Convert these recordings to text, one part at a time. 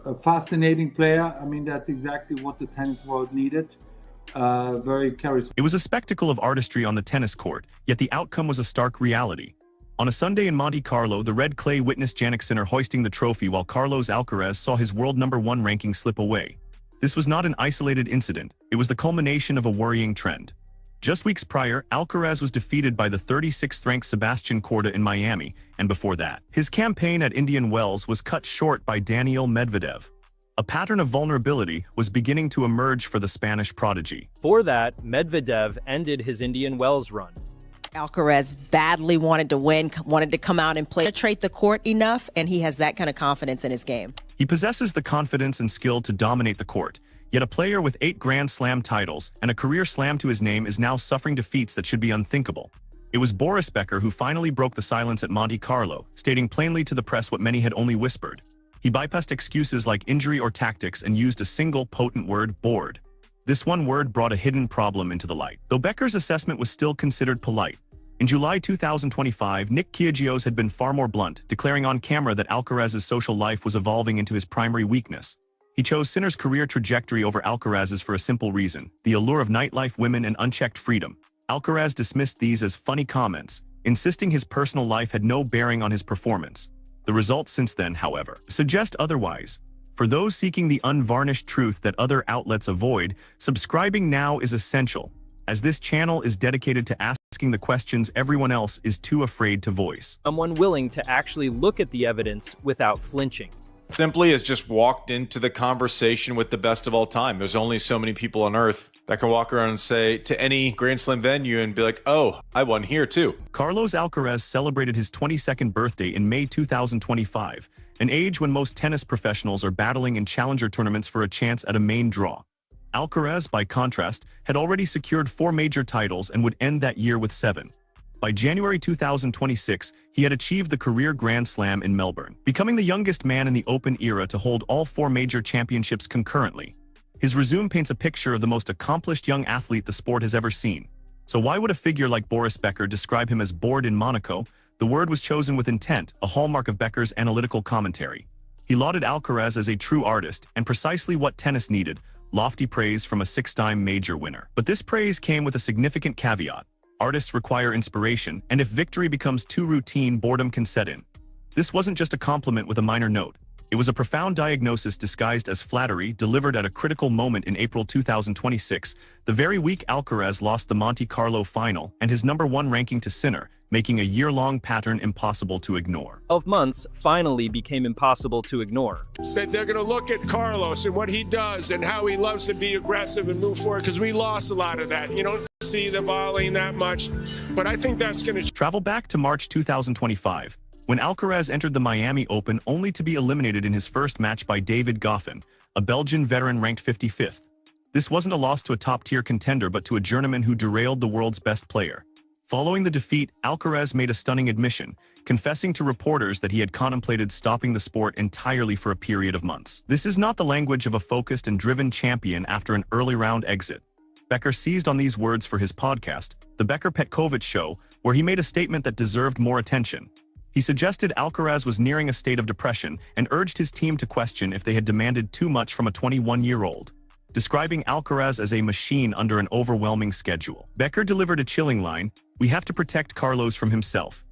a fascinating player. I mean, that's exactly what the tennis world needed. Very charismatic. It was a spectacle of artistry on the tennis court, yet the outcome was a stark reality. On a Sunday in Monte Carlo, the red clay witnessed Jannik Sinner hoisting the trophy while Carlos Alcaraz saw his world #1 ranking slip away. This was not an isolated incident, it was the culmination of a worrying trend. Just weeks prior, Alcaraz was defeated by the 36th-ranked Sebastian Korda in Miami, and before that, his campaign at Indian Wells was cut short by Daniil Medvedev. A pattern of vulnerability was beginning to emerge for the Spanish prodigy. For that, Medvedev ended his Indian Wells run. Alcaraz badly wanted to win, wanted to come out and penetrate the court enough, and he has that kind of confidence in his game. He possesses the confidence and skill to dominate the court, yet a player with 8 Grand Slam titles and a career slam to his name is now suffering defeats that should be unthinkable. It was Boris Becker who finally broke the silence at Monte Carlo, stating plainly to the press what many had only whispered. He bypassed excuses like injury or tactics and used a single potent word, bored. This one word brought a hidden problem into the light, though Becker's assessment was still considered polite. In July 2025, Nick Kyrgios had been far more blunt, declaring on camera that Alcaraz's social life was evolving into his primary weakness. He chose Sinner's career trajectory over Alcaraz's for a simple reason: the allure of nightlife, women, and unchecked freedom. Alcaraz dismissed these as funny comments, insisting his personal life had no bearing on his performance. The results since then, however, suggest otherwise. For those seeking the unvarnished truth that other outlets avoid, subscribing now is essential, as this channel is dedicated to asking the questions everyone else is too afraid to voice. Someone willing to actually look at the evidence without flinching. Simply has just walked into the conversation with the best of all time. There's only so many people on earth that can walk around and say to any Grand Slam venue and be like, oh, I won here too. Carlos Alcaraz celebrated his 22nd birthday in May 2025, an age when most tennis professionals are battling in challenger tournaments for a chance at a main draw. Alcaraz, by contrast, had already secured 4 major titles and would end that year with 7. By January 2026, he had achieved the career Grand Slam in Melbourne, becoming the youngest man in the Open era to hold all 4 major championships concurrently. His resume paints a picture of the most accomplished young athlete the sport has ever seen. So why would a figure like Boris Becker describe him as bored in Monaco? The word was chosen with intent, a hallmark of Becker's analytical commentary. He lauded Alcaraz as a true artist, and precisely what tennis needed: lofty praise from a 6-time major winner. But this praise came with a significant caveat. Artists require inspiration, and if victory becomes too routine, boredom can set in. This wasn't just a compliment with a minor note. It was a profound diagnosis disguised as flattery, delivered at a critical moment in April 2026, the very week Alcaraz lost the Monte Carlo final and his #1 ranking to Sinner, making a year-long pattern impossible to ignore. 12 months finally became impossible to ignore. They're going to look at Carlos and what he does and how he loves to be aggressive and move forward, because we lost a lot of that. You don't see the volleying that much, but I think that's going to... Travel back to March 2025, when Alcaraz entered the Miami Open only to be eliminated in his first match by David Goffin, a Belgian veteran ranked 55th. This wasn't a loss to a top-tier contender but to a journeyman who derailed the world's best player. Following the defeat, Alcaraz made a stunning admission, confessing to reporters that he had contemplated stopping the sport entirely for a period of months. This is not the language of a focused and driven champion after an early round exit. Becker seized on these words for his podcast, The Becker Petkovic Show, where he made a statement that deserved more attention. He suggested Alcaraz was nearing a state of depression and urged his team to question if they had demanded too much from a 21-year-old. Describing Alcaraz as a machine under an overwhelming schedule, Becker delivered a chilling line: "We have to protect Carlos from himself."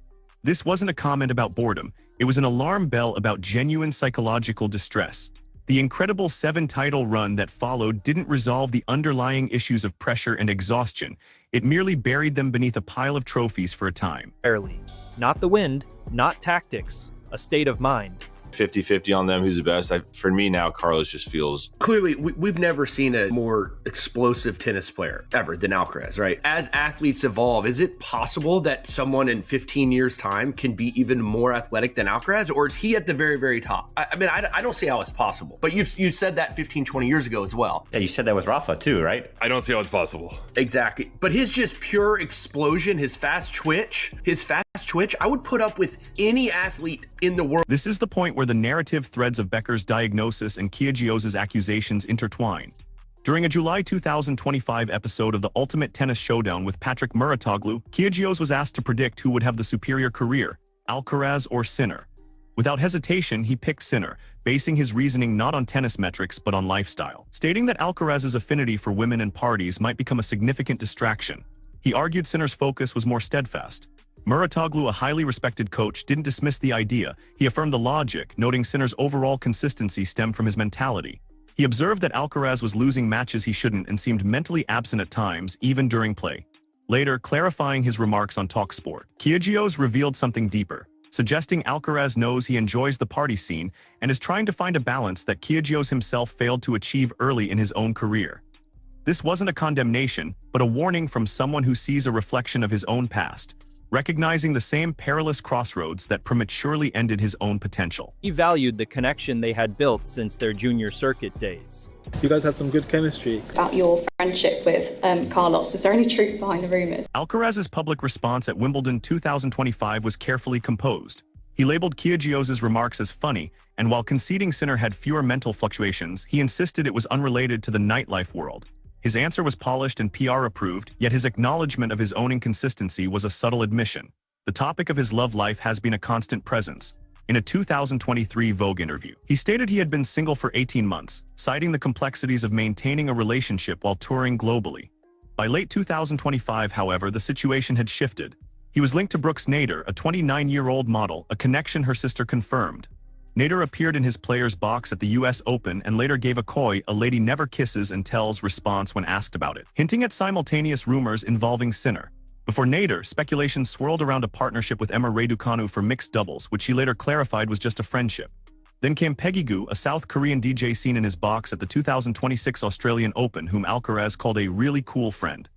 This wasn't a comment about boredom, it was an alarm bell about genuine psychological distress. The incredible 7-title run that followed didn't resolve the underlying issues of pressure and exhaustion, it merely buried them beneath a pile of trophies for a time. Barely. Not the wind, not tactics, a state of mind. 50-50 on them, who's the best. For me now, Carlos just feels... Clearly, we've never seen a more explosive tennis player ever than Alcaraz, right? As athletes evolve, is it possible that someone in 15 years' time can be even more athletic than Alcaraz? Or is he at the very, very top? I mean, I don't see how it's possible. But you said that 15, 20 years ago as well. Yeah, you said that with Rafa too, right? I don't see how it's possible. Exactly. But his just pure explosion, his fast twitch, I would put up with any athlete in the world. This is the point where the narrative threads of Becker's diagnosis and Kyrgios's accusations intertwine. During a July 2025 episode of the Ultimate Tennis Showdown with Patrick Muratoglu, Kyrgios was asked to predict who would have the superior career, Alcaraz or Sinner. Without hesitation, he picked Sinner, basing his reasoning not on tennis metrics but on lifestyle, stating that Alcaraz's affinity for women and parties might become a significant distraction. He argued Sinner's focus was more steadfast. Muratoglu, a highly respected coach, didn't dismiss the idea. He affirmed the logic, noting Sinner's overall consistency stemmed from his mentality. He observed that Alcaraz was losing matches he shouldn't and seemed mentally absent at times, even during play. Later, clarifying his remarks on TalkSport, Kyrgios revealed something deeper, suggesting Alcaraz knows he enjoys the party scene and is trying to find a balance that Kyrgios himself failed to achieve early in his own career. This wasn't a condemnation, but a warning from someone who sees a reflection of his own past, recognizing the same perilous crossroads that prematurely ended his own potential. He valued the connection they had built since their junior circuit days. You guys had some good chemistry. About your friendship with Carlos, is there any truth behind the rumours? Alcaraz's public response at Wimbledon 2025 was carefully composed. He labeled Kyrgios's remarks as funny, and while conceding Sinner had fewer mental fluctuations, he insisted it was unrelated to the nightlife world. His answer was polished and PR approved, yet his acknowledgement of his own inconsistency was a subtle admission. The topic of his love life has been a constant presence. In a 2023 Vogue interview, he stated he had been single for 18 months, citing the complexities of maintaining a relationship while touring globally. By late 2025, however, the situation had shifted. He was linked to Brooks Nader, a 29-year-old model, a connection her sister confirmed. Nader appeared in his player's box at the US Open and later gave a coy, "a lady never kisses and tells" response when asked about it, hinting at simultaneous rumors involving Sinner. Before Nader, speculation swirled around a partnership with Emma Raducanu for mixed doubles, which he later clarified was just a friendship. Then came Peggy Gou, a South Korean DJ seen in his box at the 2026 Australian Open, whom Alcaraz called a really cool friend.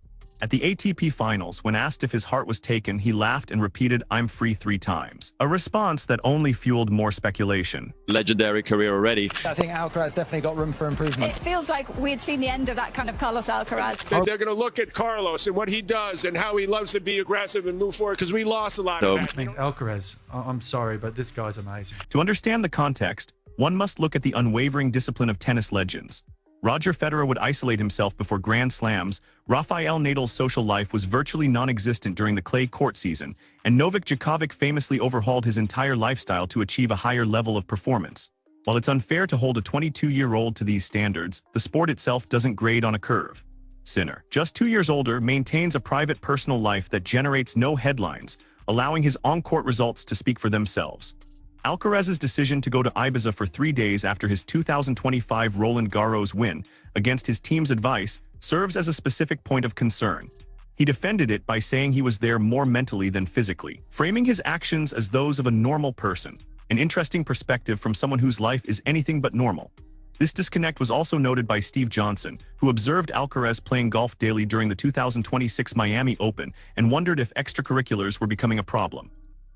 At the ATP Finals, when asked if his heart was taken, he laughed and repeated, "I'm free" 3 times, a response that only fueled more speculation. Legendary career already. I think Alcaraz definitely got room for improvement. It feels like we had seen the end of that kind of Carlos Alcaraz. They're going to look at Carlos and what he does and how he loves to be aggressive and move forward, because we lost a lot of that. I mean, Alcaraz, I'm sorry, but this guy's amazing. To understand the context, one must look at the unwavering discipline of tennis legends. Roger Federer would isolate himself before Grand Slams, Rafael Nadal's social life was virtually non-existent during the clay court season, and Novak Djokovic famously overhauled his entire lifestyle to achieve a higher level of performance. While it's unfair to hold a 22-year-old to these standards, the sport itself doesn't grade on a curve. Sinner, just 2 years older, maintains a private personal life that generates no headlines, allowing his on-court results to speak for themselves. Alcaraz's decision to go to Ibiza for 3 days after his 2025 Roland Garros win, against his team's advice, serves as a specific point of concern. He defended it by saying he was there more mentally than physically, framing his actions as those of a normal person, an interesting perspective from someone whose life is anything but normal. This disconnect was also noted by Steve Johnson, who observed Alcaraz playing golf daily during the 2026 Miami Open and wondered if extracurriculars were becoming a problem.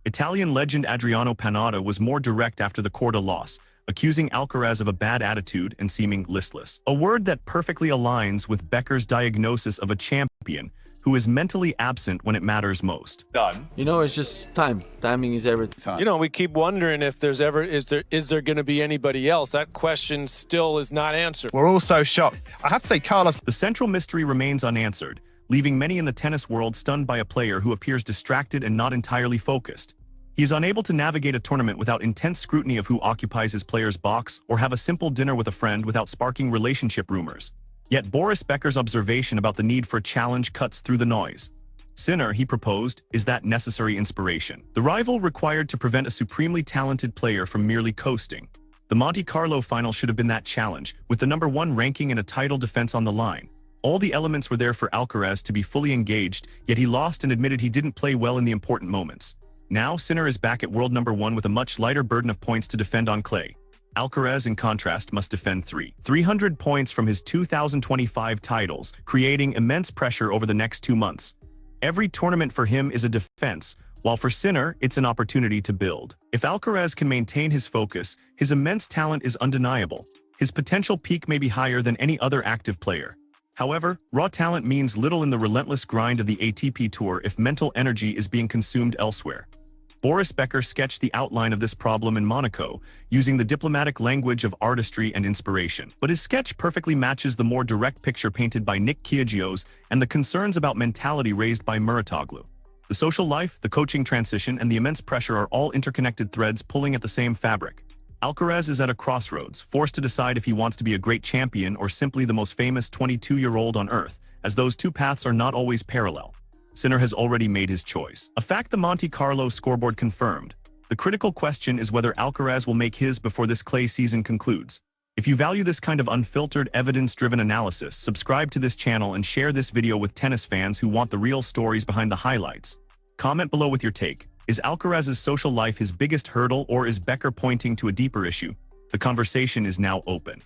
Italian legend Adriano Panatta was more direct after the Corda loss, accusing Alcaraz of a bad attitude and seeming listless, a word that perfectly aligns with Becker's diagnosis of a champion who is mentally absent when it matters most. Done. You know, it's just time. Timing is everything. You know, we keep wondering if there's ever, is there going to be anybody else? That question still is not answered. We're all so shocked. I have to say, Carlos. The central mystery remains unanswered, leaving many in the tennis world stunned by a player who appears distracted and not entirely focused. He is unable to navigate a tournament without intense scrutiny of who occupies his player's box or have a simple dinner with a friend without sparking relationship rumors. Yet Boris Becker's observation about the need for a challenge cuts through the noise. Sinner, he proposed, is that necessary inspiration. The rival required to prevent a supremely talented player from merely coasting. The Monte Carlo final should have been that challenge, with the #1 ranking and a title defense on the line. All the elements were there for Alcaraz to be fully engaged, yet he lost and admitted he didn't play well in the important moments. Now, Sinner is back at world #1 with a much lighter burden of points to defend on clay. Alcaraz, in contrast, must defend 300 points from his 2025 titles, creating immense pressure over the next 2 months. Every tournament for him is a defense, while for Sinner, it's an opportunity to build. If Alcaraz can maintain his focus, his immense talent is undeniable. His potential peak may be higher than any other active player. However, raw talent means little in the relentless grind of the ATP Tour if mental energy is being consumed elsewhere. Boris Becker sketched the outline of this problem in Monaco, using the diplomatic language of artistry and inspiration. But his sketch perfectly matches the more direct picture painted by Nick Kyrgios and the concerns about mentality raised by Muratoglu. The social life, the coaching transition, and the immense pressure are all interconnected threads pulling at the same fabric. Alcaraz is at a crossroads, forced to decide if he wants to be a great champion or simply the most famous 22-year-old on earth, as those two paths are not always parallel. Sinner has already made his choice, a fact the Monte Carlo scoreboard confirmed. The critical question is whether Alcaraz will make his before this clay season concludes. If you value this kind of unfiltered, evidence-driven analysis, subscribe to this channel and share this video with tennis fans who want the real stories behind the highlights. Comment below with your take. Is Alcaraz's social life his biggest hurdle, or is Becker pointing to a deeper issue? The conversation is now open.